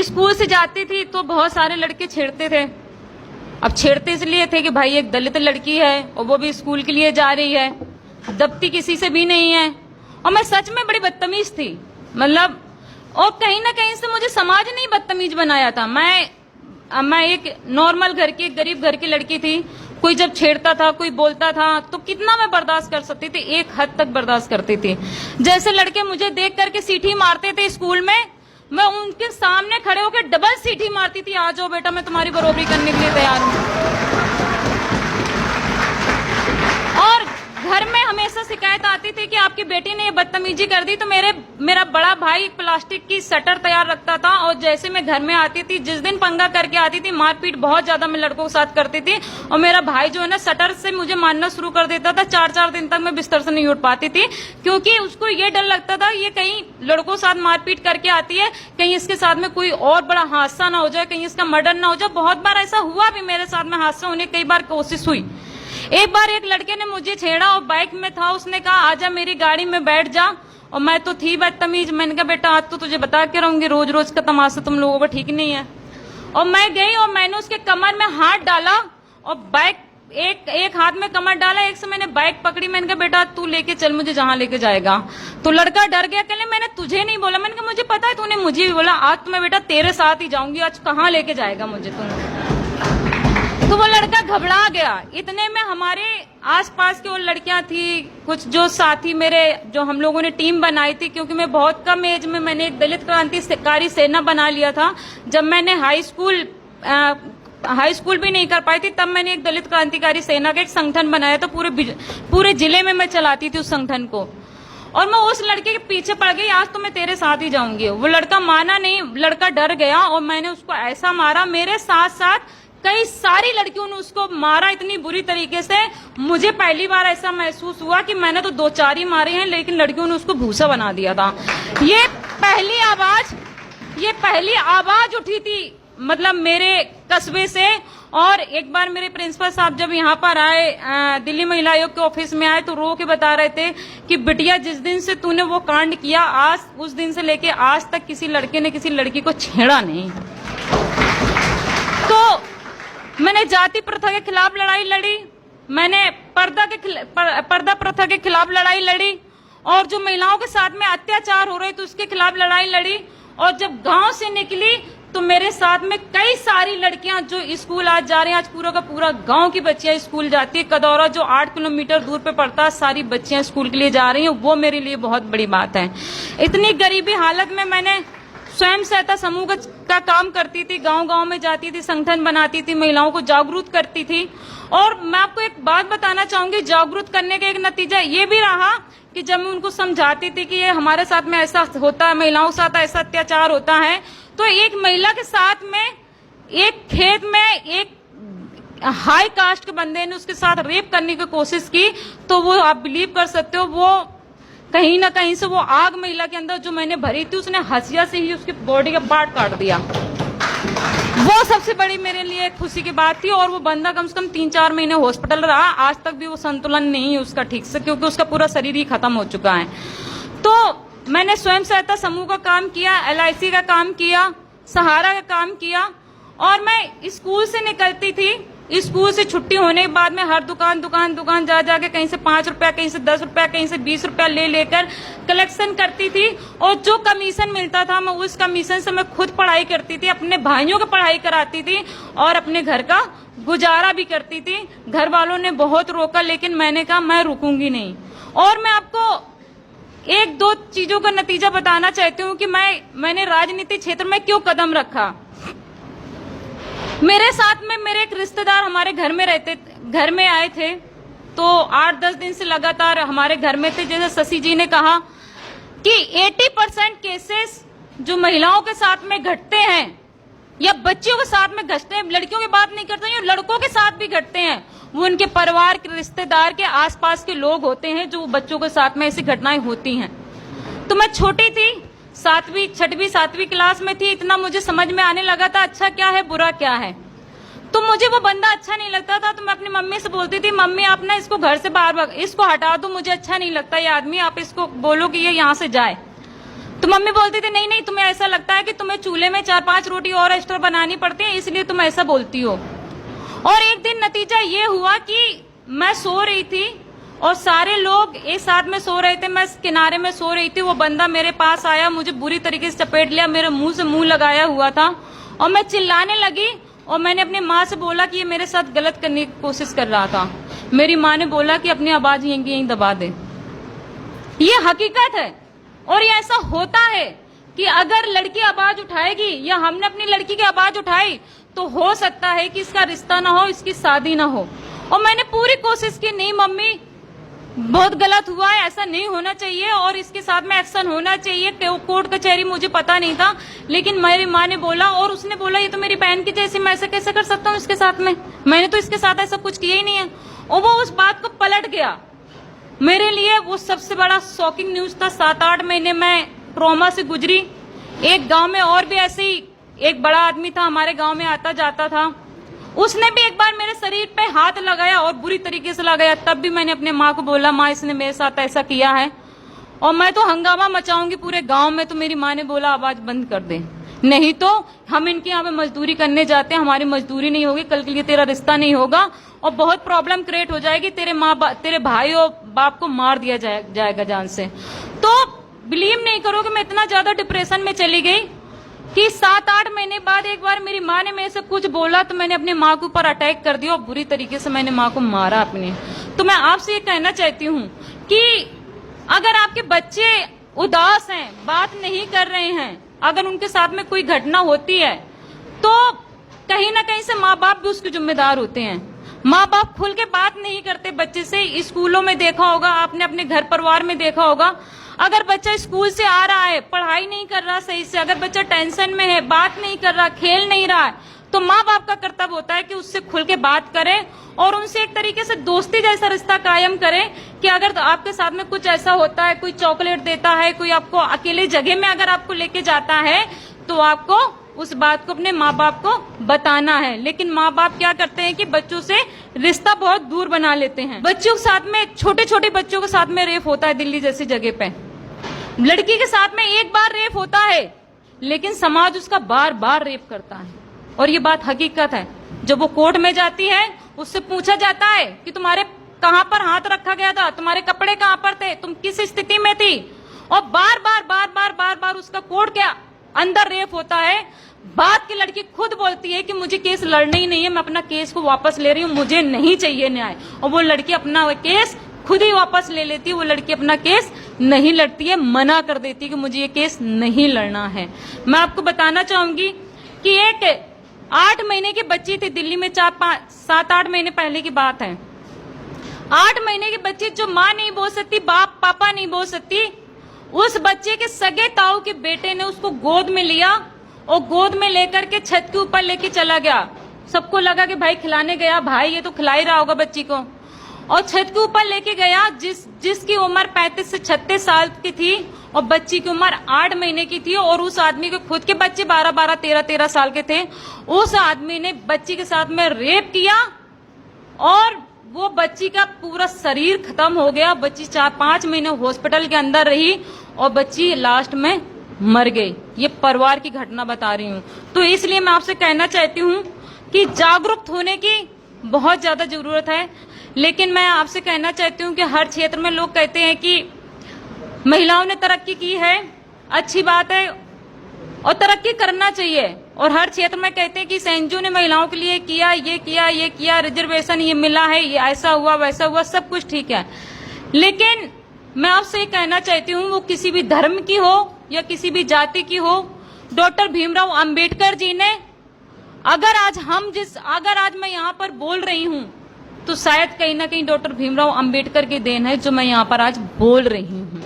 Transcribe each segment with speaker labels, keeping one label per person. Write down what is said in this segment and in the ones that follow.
Speaker 1: School से जाती थी तो बहुत सारे लड़के छेड़ते थे। अब छेड़ते इसलिए थे कि भाई एक दलित लड़की है और वो भी स्कूल के लिए जा रही है, दबती किसी से भी नहीं है। और मैं सच में बड़ी बदतमीज थी, मतलब, और कहीं ना कहीं से मुझे समाज ने बदतमीज बनाया था। मैं एक नॉर्मल घर की, गरीब घर की लड़की थी। कोई जब छेड़ता था, कोई बोलता था तो कितना मैं बर्दाश्त कर सकती थी, एक हद तक बर्दाश्त करती थी। जैसे लड़के मुझे देख करके सीटी मारते थे स्कूल में, मैं उनके सामने खड़े होकर डबल सीटी मारती थी, आ जाओ बेटा, मैं तुम्हारी बरोबरी करने के लिए तैयार हूं। और घर में हमेशा शिकायत आती थी कि आपकी बेटी ने ये बदतमीजी कर दी। तो मेरा बड़ा भाई प्लास्टिक की शटर तैयार रखता था, और जैसे मैं घर में आती थी, जिस दिन पंगा करके आती थी, मारपीट बहुत ज्यादा मैं लड़कों के साथ करती थी। और मेरा भाई जो है ना, शटर से मुझे मारना शुरू कर देता था। 4-4 दिन तक मैं बिस्तर से नहीं उठ पाती थी, क्योंकि उसको ये डर लगता था ये कहीं लड़कों के साथ मारपीट करके आती है, कहीं इसके साथ में कोई और बड़ा हादसा ना हो जाए, कहीं इसका मर्डर ना हो जाए। बहुत बार ऐसा हुआ भी मेरे साथ में, हादसा होने कई बार कोशिश हुई। एक बार एक लड़के ने मुझे छेड़ा और बाइक में था, उसने कहा आजा मेरी गाड़ी में बैठ जा। और मैं तो थी बदतमीज, मैंने कहा बेटा आज तो तुझे बता के रहूंगी, रोज रोज का तमाशा तुम लोगों का ठीक नहीं है। और मैं गई और मैंने उसके कमर में हाथ डाला और बाइक एक हाथ में कमर डाला, एक से मैंने बाइक पकड़ी। मैंने कहा बेटा तू लेके चल मुझे जहां लेके जाएगा। तो लड़का डर गया, कहने मैंने तुझे नहीं बोला। मैंने कहा मुझे पता है तूने मुझे भी बोला, आज तो मैं बेटा तेरे साथ ही जाऊंगी, आज कहाँ लेके जाएगा मुझे तुम। तो वो लड़का घबरा गया। इतने में हमारे आसपास की और लड़कियां थी, कुछ जो साथी मेरे, जो हम लोगों ने टीम बनाई थी, क्योंकि मैं बहुत कम एज में मैंने एक दलित क्रांतिकारी सेना बना लिया था। जब मैंने हाई स्कूल भी नहीं कर पाई थी, तब मैंने एक दलित क्रांतिकारी सेना का एक संगठन बनाया था। पूरे जिले में मैं चलाती थी उस संगठन को। और मैं उस लड़के के पीछे पड़ गई, आज तो मैं तेरे साथ ही जाऊंगी। वो लड़का माना नहीं, लड़का डर गया और मैंने उसको ऐसा मारा। मेरे साथ साथ कई सारी लड़कियों ने उसको मारा इतनी बुरी तरीके से। मुझे पहली बार ऐसा महसूस हुआ कि मैंने तो 2-4 ही मारे हैं, लेकिन लड़कियों ने उसको भूसा बना दिया था। ये पहली आवाज उठी थी, मतलब मेरे कस्बे से। और एक बार मेरे प्रिंसिपल साहब जब यहाँ पर आए, दिल्ली महिला आयोग के ऑफिस में आए, तो रो के बता रहे थे कि बिटिया जिस दिन से तूने वो कांड किया, आज उस दिन से लेके आज तक किसी लड़के ने किसी लड़की को छेड़ा नहीं। तो मैंने जाति प्रथा के खिलाफ लड़ाई लड़ी, मैंने पर्दा प्रथा के खिलाफ लड़ाई लड़ी, और जो महिलाओं के साथ में अत्याचार हो रहे थे उसके खिलाफ लड़ाई लड़ी। और जब गांव से निकली तो मेरे साथ में कई सारी लड़कियां जो स्कूल आज जा रही हैं, आज पूरा का पूरा गांव की बच्चियां स्कूल जाती है। कदौरा जो 8 किलोमीटर दूर पे पड़ता है, सारी बच्चियां स्कूल के लिए जा रही हैं। वो मेरे लिए बहुत बड़ी बात है। इतनी गरीबी हालत में मैंने स्वयं सहायता समूह का काम करती थी, गांव-गांव में जाती थी, संगठन बनाती थी, महिलाओं को जागरूक करती थी। और मैं आपको एक बात बताना चाहूंगी, जागरूक करने का एक नतीजा ये भी रहा कि जब मैं उनको समझाती थी कि ये हमारे साथ में ऐसा होता है, महिलाओं के साथ ऐसा अत्याचार होता है, तो एक महिला के साथ में एक खेत में एक हाई कास्ट के बंदे ने उसके साथ रेप करने की कोशिश की। तो वो आप बिलीव कर सकते हो, वो कहीं ना कहीं से वो आग महिला के अंदर जो मैंने भरी थी, उसने हंसिया से ही उसकी बॉडी का पार्ट काट दिया। वो सबसे बड़ी मेरे लिए खुशी की बात थी। और वो बंदा कम से कम 3-4 महीने हॉस्पिटल रहा, आज तक भी वो संतुलन नहीं है उसका ठीक से, क्योंकि उसका पूरा शरीर ही खत्म हो चुका है। तो मैंने स्वयं सहायता समूह का काम किया, LIC का काम किया, सहारा का काम किया। और मैं स्कूल से निकलती थी, स्कूल से छुट्टी होने के बाद में हर दुकान जा जाके कहीं से 5 रुपया, कहीं से 10 रुपया, कहीं से 20 रुपया ले लेकर कलेक्शन करती थी। और जो कमीशन मिलता था, मैं उस कमीशन से मैं खुद पढ़ाई करती थी, अपने भाइयों को पढ़ाई कराती थी और अपने घर का गुजारा भी करती थी। घर वालों ने बहुत रोका, लेकिन मैंने कहा मैं रुकूंगी नहीं। और मैं आपको 1-2 चीजों का नतीजा बताना चाहती हूँ कि मैंने राजनीतिक क्षेत्र में क्यों कदम रखा। मेरे साथ में मेरे एक रिश्तेदार हमारे घर में आए थे, तो 8-10 दिन से लगातार हमारे घर में थे। जैसे शशि जी ने कहा कि 80% केसेस जो महिलाओं के साथ में घटते हैं या बच्चियों के साथ में घटते हैं, लड़कियों की बात नहीं करते हैं, लड़कों के साथ भी घटते हैं, वो उनके परिवार के रिश्तेदार के आसपास के लोग होते हैं जो बच्चों के साथ में ऐसी घटनाएं होती हैं। तो मैं छोटी थी, 6वीं 7वीं क्लास में थी, इतना मुझे समझ में आने लगा था अच्छा क्या है बुरा क्या है। तो मुझे वो बंदा अच्छा नहीं लगता था, तो मैं अपनी मम्मी से बोलती थी मम्मी आप ना इसको घर से बाहर इसको हटा दो, मुझे अच्छा नहीं लगता ये आदमी, आप इसको बोलो कि ये यहाँ से जाए। तो मम्मी बोलती थी नहीं नहीं, तुम्हें ऐसा लगता है कि तुम्हें चूल्हे में 4-5 रोटी और एक्स्ट्रा बनानी पड़ती है, इसलिए तुम ऐसा बोलती हो। और एक दिन नतीजा ये हुआ कि मैं सो रही थी और सारे लोग एक साथ में सो रहे थे, मैं किनारे में सो रही थी। वो बंदा मेरे पास आया, मुझे बुरी तरीके से चपेट लिया, मेरे मुंह से मुंह लगाया हुआ था और मैं चिल्लाने लगी। और मैंने अपनी माँ से बोला कि ये मेरे साथ गलत करने की कोशिश कर रहा था। मेरी माँ ने बोला कि अपनी आवाज यहीं दबा दे। ये हकीकत है और ये ऐसा होता है कि अगर लड़की आवाज उठाएगी या हमने अपनी लड़की की आवाज उठाई तो हो सकता है कि इसका रिश्ता ना हो, इसकी शादी ना हो। और मैंने पूरी कोशिश की, नहीं मम्मी बहुत गलत हुआ है, ऐसा नहीं होना चाहिए और इसके साथ में एक्शन होना चाहिए। कोर्ट कचहरी मुझे पता नहीं था, लेकिन मेरी माँ ने बोला और उसने बोला ये तो मेरी बहन की जैसी, मैं ऐसा कैसे कर सकता हूँ इसके साथ में, मैंने तो इसके साथ ऐसा कुछ किया ही नहीं है। और वो उस बात को पलट गया। मेरे लिए वो सबसे बड़ा शॉकिंग न्यूज था। 7-8 महीने मैं ट्रॉमा से गुजरी। एक गांव में और भी ऐसे ही एक बड़ा आदमी था, हमारे गांव में आता जाता था, उसने भी एक बार मेरे शरीर पे हाथ लगाया और बुरी तरीके से लगाया। तब भी मैंने अपने माँ को बोला माँ इसने मेरे साथ ऐसा किया है और मैं तो हंगामा मचाऊंगी पूरे गांव में। तो मेरी माँ ने बोला आवाज बंद कर दे, नहीं तो हम इनके यहाँ पे मजदूरी करने जाते हैं, हमारी मजदूरी नहीं होगी, कल के लिए तेरा रिश्ता नहीं होगा और बहुत प्रॉब्लम क्रिएट हो जाएगी, तेरे भाई और बाप को मार दिया जाएगा जान से। तो बिलीव नहीं करोगे मैं इतना ज्यादा डिप्रेशन में चली गई कि 7-8 महीने बाद एक बार मेरी माँ ने मेरे से कुछ बोला तो मैंने अपनी माँ के ऊपर अटैक कर दिया और बुरी तरीके से मैंने माँ को मारा अपने। तो मैं आपसे ये कहना चाहती हूँ कि अगर आपके बच्चे उदास हैं, बात नहीं कर रहे हैं, अगर उनके साथ में कोई घटना होती है तो कहीं ना कहीं से माँ बाप भी उसके जिम्मेदार होते हैं। माँ बाप खुल के बात नहीं करते बच्चे से। स्कूलों में देखा होगा आपने, अपने घर परिवार में देखा होगा, अगर बच्चा स्कूल से आ रहा है, पढ़ाई नहीं कर रहा सही से, अगर बच्चा टेंशन में है, बात नहीं कर रहा, खेल नहीं रहा है, तो माँ बाप का कर्तव्य होता है कि उससे खुल के बात करें और उनसे एक तरीके से दोस्ती जैसा रिश्ता कायम करें कि अगर आपके साथ में कुछ ऐसा होता है, कोई चॉकलेट देता है, कोई आपको अकेले जगह में अगर आपको लेके जाता है तो आपको उस बात को अपने माँ बाप को बताना है। लेकिन माँ बाप क्या करते हैं कि बच्चों से रिश्ता बहुत दूर बना लेते हैं। बच्चों के साथ में, छोटे छोटे बच्चों के साथ में रेप होता है दिल्ली जैसी जगह पे। लड़की के साथ में एक बार रेप होता है लेकिन समाज उसका बार बार रेप करता है और ये बात हकीकत है। जब वो कोर्ट में जाती है उससे पूछा जाता है कि तुम्हारे कहां पर हाथ रखा गया था, तुम्हारे कपड़े कहां पर थे, तुम किस स्थिति में थी, और बार बार उसका कोर्ट के अंदर रेप होता है। बात की लड़की खुद बोलती है कि मुझे केस लड़ना ही नहीं है, मैं अपना केस को वापस ले रही हूँ, मुझे नहीं चाहिए न्याय। और वो लड़की अपना केस खुद ही वापस ले लेती है। वो लड़की अपना केस नहीं लड़ती है, मना कर देती है कि मुझे ये केस नहीं लड़ना है। मैं आपको बताना चाहूंगी कि एक 8 महीने की बच्ची थी दिल्ली में, 7-8 महीने पहले की बात है। 8 महीने की बच्ची जो माँ नहीं बोल सकती, बाप पापा नहीं बोल सकती, उस बच्चे के सगे ताऊ के बेटे ने उसको गोद में लिया और गोद में लेकर के छत के ऊपर लेके चला गया। सबको लगा कि भाई खिलाने गया, भाई ये तो खिला ही रहा होगा बच्ची को, और छत के ऊपर लेके गया। जिसकी उम्र 35 से 36 साल की थी और बच्ची की उम्र 8 महीने की थी और उस आदमी के खुद के बच्चे 12-12, 13-13 साल के थे। उस आदमी ने बच्ची के साथ में रेप किया और वो बच्ची का पूरा शरीर खत्म हो गया। बच्ची 4-5 महीने हॉस्पिटल के अंदर रही और बच्ची लास्ट में मर गई। ये परिवार की घटना बता रही हूँ। तो इसलिए मैं आपसे कहना चाहती हूँ कि जागरूक होने की बहुत ज्यादा जरूरत है। लेकिन मैं आपसे कहना चाहती हूँ कि हर क्षेत्र में लोग कहते हैं कि महिलाओं ने तरक्की की है, अच्छी बात है और तरक्की करना चाहिए, और हर क्षेत्र में कहते हैं कि एनजीओ ने महिलाओं के लिए किया, ये किया, रिजर्वेशन ये मिला है, ये ऐसा हुआ वैसा हुआ, सब कुछ ठीक है। लेकिन मैं आपसे ये कहना चाहती हूँ, वो किसी भी धर्म की हो या किसी भी जाति की हो, डॉक्टर भीमराव अंबेडकर जी ने, अगर आज मैं यहाँ पर बोल रही हूँ तो शायद कहीं ना कहीं डॉक्टर भीमराव अंबेडकर की देन है जो मैं यहाँ पर आज बोल रही हूँ।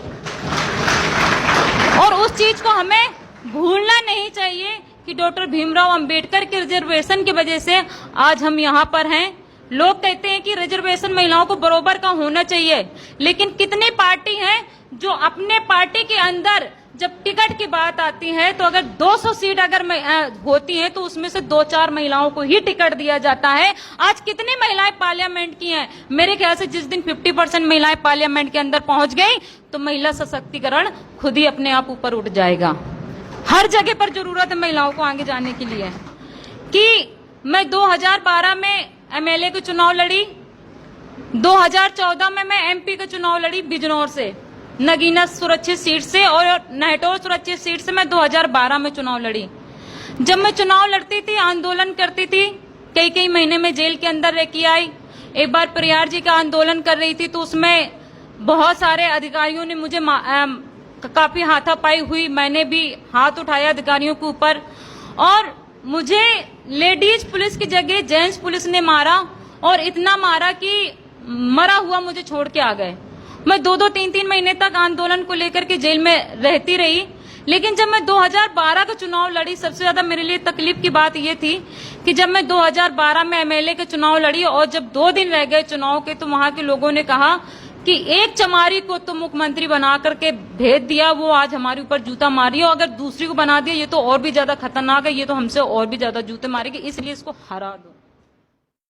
Speaker 1: और उस चीज को हमें भूलना नहीं चाहिए कि डॉक्टर भीमराव अंबेडकर के रिजर्वेशन की वजह से आज हम यहाँ पर हैं। लोग कहते हैं कि रिजर्वेशन महिलाओं को बराबर का होना चाहिए, लेकिन कितनी पार्टी हैं जो अपने पार्टी के अंदर जब टिकट की बात आती है तो अगर 200 सीट अगर होती है तो उसमें से 2-4 महिलाओं को ही टिकट दिया जाता है। आज कितनी महिलाएं पार्लियामेंट की हैं? मेरे ख्याल से जिस दिन 50% महिलाएं पार्लियामेंट के अंदर पहुंच गई तो महिला सशक्तिकरण खुद ही अपने आप ऊपर उठ जाएगा। हर जगह पर जरूरत है महिलाओं को आगे जाने के लिए। कि मैं 2012 में एमएलए के चुनाव लड़ी, 2014 में मैं एमपी का चुनाव लड़ी बिजनौर से, नगीना सुरक्षित सीट से, और नहटौर सुरक्षित सीट से मैं 2012 में चुनाव लड़ी। जब मैं चुनाव लड़ती थी, आंदोलन करती थी, कई कई महीने में जेल के अंदर रह के आई। एक बार परियार जी का आंदोलन कर रही थी तो उसमें बहुत सारे अधिकारियों ने मुझे काफी हाथापाई हुई, मैंने भी हाथ उठाया अधिकारियों के ऊपर, और मुझे लेडीज पुलिस की जगह जेंट्स पुलिस ने मारा, और इतना मारा कि मरा हुआ मुझे छोड़ के आ गए। मैं 2-2, 3-3 महीने तक आंदोलन को लेकर के जेल में रहती रही। लेकिन जब मैं 2012 का चुनाव लड़ी, सबसे ज्यादा मेरे लिए तकलीफ की बात यह थी कि जब मैं 2012 में एमएलए के चुनाव लड़ी और जब 2 दिन रह गए चुनाव के, तो वहां के लोगों ने कहा कि एक चमारी को तो मुख्यमंत्री बना करके भेज दिया, वो आज हमारे ऊपर जूता मारी, और अगर दूसरी को बना दिया ये तो और भी ज्यादा खतरनाक है, ये तो हमसे और भी ज्यादा जूते मारेगी, इसलिए इसको हरा दो।